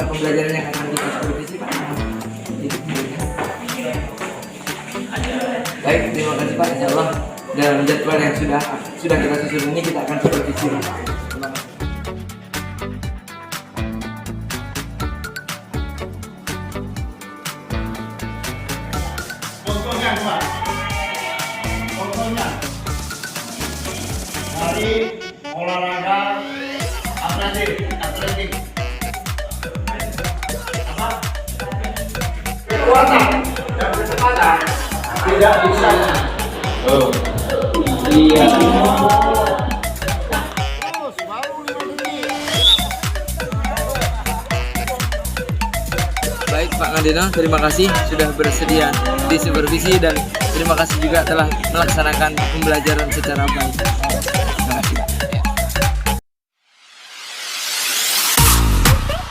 pembelajaran yang akan kita supervisi Pak. Baik, terima kasih Pak. Insya Allah dalam jadwal yang sudah kita susun ini kita akan supervisi. Contohnya Pak, contohnya dari olahraga atletik apa? Kekuatan dan kecepatan tidak bisa. Oh iya. Baik Pak Ngandino, terima kasih sudah bersedia disupervisi dan terima kasih juga telah melaksanakan pembelajaran secara baik. Terima kasih.